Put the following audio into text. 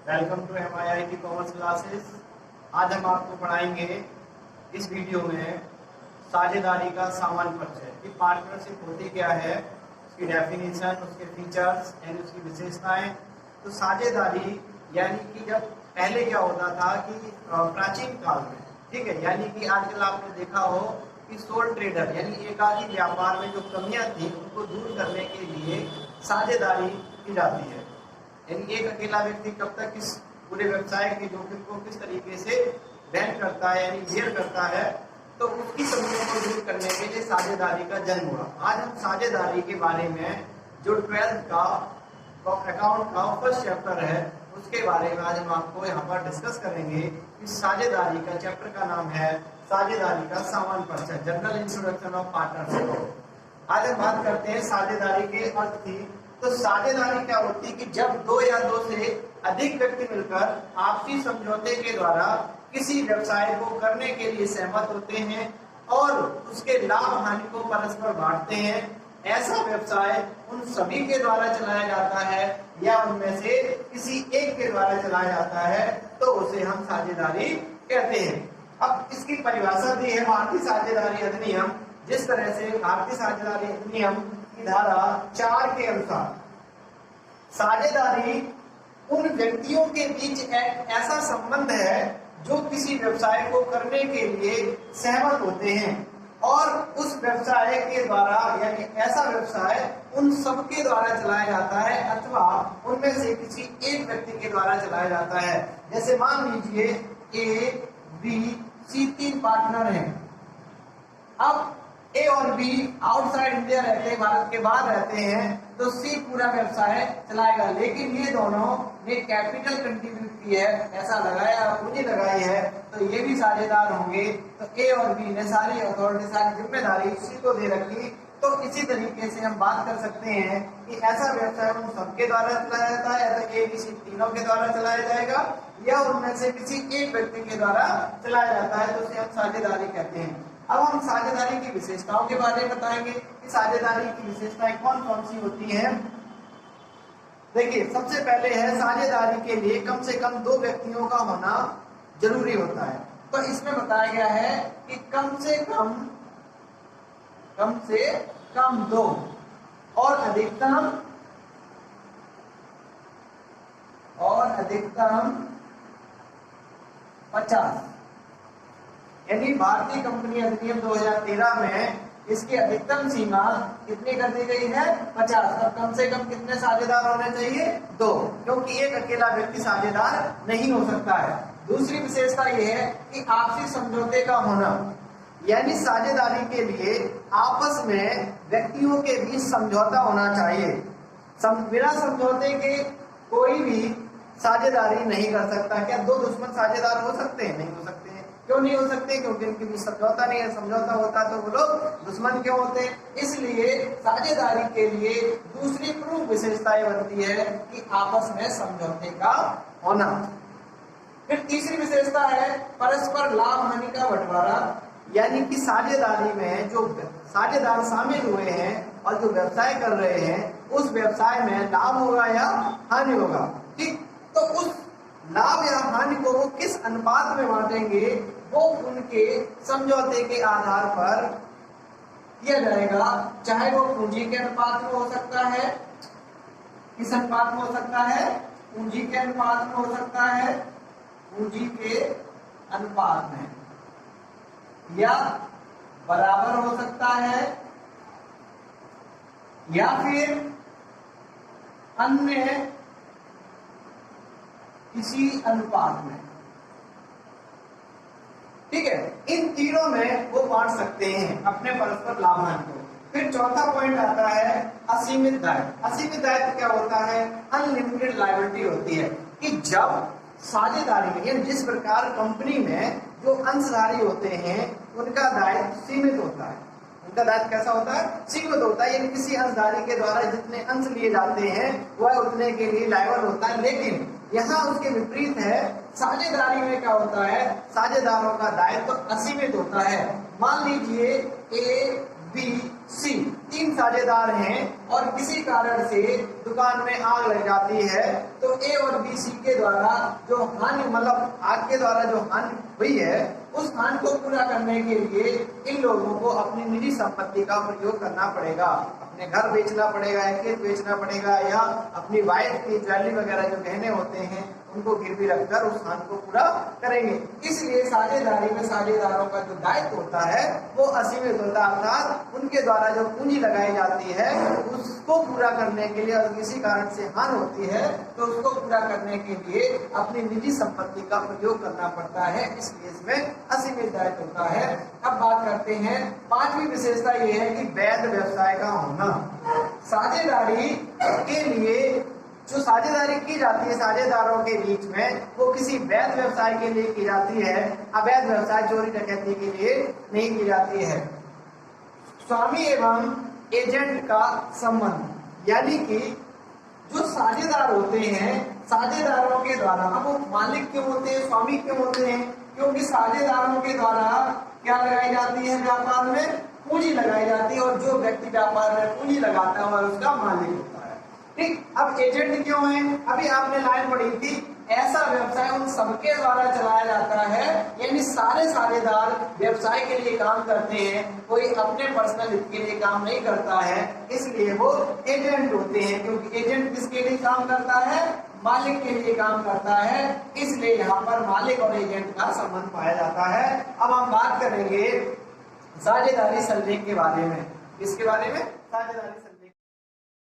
Welcome to MIIT commerce classes. आज हम आपको पढ़ाएंगे इस वीडियो में साझेदारी का सामान्य परिचय कि पार्टनरशिप होती क्या है, उसकी डेफिनेशन, उसके फीचर्स यानी उसकी विशेषताएं। तो साझेदारी यानी कि जब पहले क्या होता था कि प्राचीन काल में, ठीक है, यानी कि आजकल आपने देखा हो कि सोल ट्रेडर यानी एकाकी व्यापार में जो कमियां थी उनको दूर करने के लिए साझेदारी की जाती है। यानी एक अकेला व्यक्ति कब तक इस पूरे व्यवसाय के जोखिम को किस तरीके से वहन करता है यानी बेयर करता है, तो उसकी कमियों को दूर करने के लिए साझेदारी का जन्म हुआ। आज हम साझेदारी के बारे में जो 12th का अकाउंट का फर्स्ट चैप्टर है उसके बारे में आज हम आपको यहाँ पर डिस्कस करेंगे। इस साझेदारी का चैप्टर का नाम है साझेदारी का सामान्य परिचय, जनरल इंट्रोडक्शन ऑफ पार्टनरशिप। आज हम बात करते हैं साझेदारी के अर्थ की। तो साझेदारी क्या होती है कि जब दो या दो से अधिक व्यक्ति मिलकर आपसी समझौते के द्वारा किसी व्यवसाय को करने के लिए सहमत होते हैं और उसके लाभ हानि को परस्पर बांटते हैं। ऐसा व्यवसाय उन सभी के द्वारा चलाया जाता है या उनमें से किसी एक के द्वारा चलाया जाता है, तो उसे हम साझेदारी कहते हैं। अब इसकी परिभाषा दी है भारतीय साझेदारी अधिनियम। जिस तरह से भारतीय साझेदारी अधिनियम की धारा 4 के अनुसार साझेदारी उन व्यक्तियों के बीच एक ऐसा संबंध है जो किसी व्यवसाय को करने के लिए सहमत होते हैं और उस व्यवसाय के द्वारा यानी ऐसा व्यवसाय उन सबके द्वारा चलाया जाता है अथवा उनमें से किसी एक व्यक्ति के द्वारा चलाया जाता है। जैसे मान लीजिए A, B, C 3 पार्टनर हैं। अब ए और बी आउटसाइड इंडिया रहते हैं, भारत के बाहर रहते हैं, तो सी पूरा व्यवसाय चलाएगा। लेकिन ये दोनों ने कैपिटल कंट्रीब्यूट की है, ऐसा लगाया पूंजी लगाई है, तो ये भी साझेदार होंगे। तो ए और बी ने सारी अथॉरिटी, सारी जिम्मेदारी इसी को दे रखी। तो इसी तरीके से हम बात कर सकते हैं कि ऐसा व्यवसाय उन सबके द्वारा चलाया जाता है, या ए बी सी तीनों के द्वारा चलाया जाएगा या उनमें से किसी एक व्यक्ति के द्वारा चलाया जाता है, तो उसे हम साझेदारी कहते हैं। अब हम साझेदारी की विशेषताओं के बारे में बताएंगे कि साझेदारी की विशेषताएं कौन कौन सी होती हैं। देखिए, सबसे पहले है साझेदारी के लिए कम से कम 2 व्यक्तियों का होना जरूरी होता है। तो इसमें बताया गया है कि कम से कम 2 और अधिकतम 50। यानी भारतीय कंपनी अधिनियम 2013 में इसकी अधिकतम सीमा कितनी कर दी गई है? 50। अब कम से कम कितने साझेदार होने चाहिए? 2, क्योंकि एक अकेला व्यक्ति साझेदार नहीं हो सकता है। दूसरी विशेषता यह है कि आपसी समझौते का होना, यानी साझेदारी के लिए आपस में व्यक्तियों के बीच समझौता होना चाहिए। बिना समझौते के कोई भी साझेदारी नहीं कर सकता। क्या 2 दुश्मन साझेदार हो सकते हैं? नहीं हो सकते हैं। क्यों नहीं हो सकते? क्योंकि उनके बीच समझौता नहीं है। समझौता होता तो वो लोग दुश्मन क्यों होते? इसलिए साझेदारी के लिए दूसरी प्रमुख विशेषताएं बनती है कि आपस में समझौते का होना। फिर तीसरी विशेषता है परस्पर लाभ हानि का बंटवारा, यानी कि साझेदारी में जो साझेदार शामिल हुए हैं और जो व्यवसाय कर रहे हैं उस व्यवसाय में लाभ होगा या हानि होगा। ठीक, तो उस लाभ या हानि को वो किस अनुपात में बांटेंगे वो उनके समझौते के आधार पर किया जाएगा। चाहे वो पूंजी के अनुपात में हो सकता है, किस अनुपात में हो सकता है? पूंजी के अनुपात में हो सकता है, पूंजी के अनुपात में, या बराबर हो सकता है, या फिर अन्य किसी अनुपात में। ठीक है, इन तीनों में वो बांट सकते हैं अपने परस्पर लाभ हानि को। फिर चौथा पॉइंट आता है असीमित दायित्व। असीमित दायित्व क्या होता है? अनलिमिटेड लायबिलिटी होती है कि जब साझेदारी में, जिस प्रकार कंपनी में जो अंशधारी होते हैं उनका दायित्व सीमित होता है। उनका दायित्व कैसा होता है? सीमित होता है, यानी किसी अंशधारी के द्वारा जितने अंश लिए जाते हैं वह उतने के लिए लायबल होता है। लेकिन यहाँ उसके विपरीत है, साझेदारी में क्या होता है? साझेदारों का दायित्व असीमित होता है। मान लीजिए A, B, सी, 3 साझेदार हैं और किसी कारण से दुकान में आग लग जाती है, तो ए और बी सी के द्वारा जो हानि, मतलब आग के द्वारा जो हानि हुई है, उस हानि को पूरा करने के लिए इन लोगों को अपनी निजी संपत्ति का प्रयोग करना पड़ेगा। अपने घर बेचना पड़ेगा, खेत बेचना पड़ेगा, या अपनी वाइफ की ज्वेलरी वगैरह जो गहने होते हैं उनको गिरवी रखकर उस हानि को पूरा करेंगे। इसलिए साझेदारी में साझेदारों का जो दायित्व होता है वो असीमित होता है, अर्थात उनके द्वारा जो पूंजी लगाई जाती है उसको पूरा करने के लिए, अगर किसी कारण से हानि होती है तो उसको पूरा करने के लिए अपनी निजी संपत्ति का प्रयोग करना पड़ता है, इसलिए इसमें असीमित दायित्व होता है। अब बात करते हैं, 5वीं विशेषता ये है कि वैध व्यवसाय का होना। साझेदारी के लिए जो साझेदारी की जाती है साझेदारों के बीच में, वो किसी वैध व्यवसाय के लिए की जाती है, अवैध व्यवसाय चोरी डकैती के लिए नहीं की जाती है। स्वामी एवं एजेंट का संबंध, यानी कि जो साझेदार होते हैं, साझेदारों के द्वारा, अब वो मालिक क्यों होते हैं, स्वामी क्यों होते हैं, क्योंकि साझेदारों के द्वारा क्या लगाई जाती है, व्यापार में पूंजी लगाई जाती है, और जो व्यक्ति व्यापार में पूंजी लगाता है वह उसका मालिक होता है। ठीक, अब एजेंट क्यों है, अभी आपने लाइन पढ़ी थी, ऐसा व्यवसाय उन सबके द्वारा चलाया जाता है, यानी सारे साझेदार व्यवसाय के लिए काम करते हैं, कोई अपने पर्सनल हित के लिए काम नहीं करता है, इसलिए वो एजेंट होते हैं। क्योंकि एजेंट किसके लिए काम करता है, मालिक के लिए काम करता है, इसलिए यहाँ पर मालिक और एजेंट का संबंध पाया जाता है। अब हम बात करेंगे साझेदारी संलेख के बारे में। किसके बारे में, साझेदारी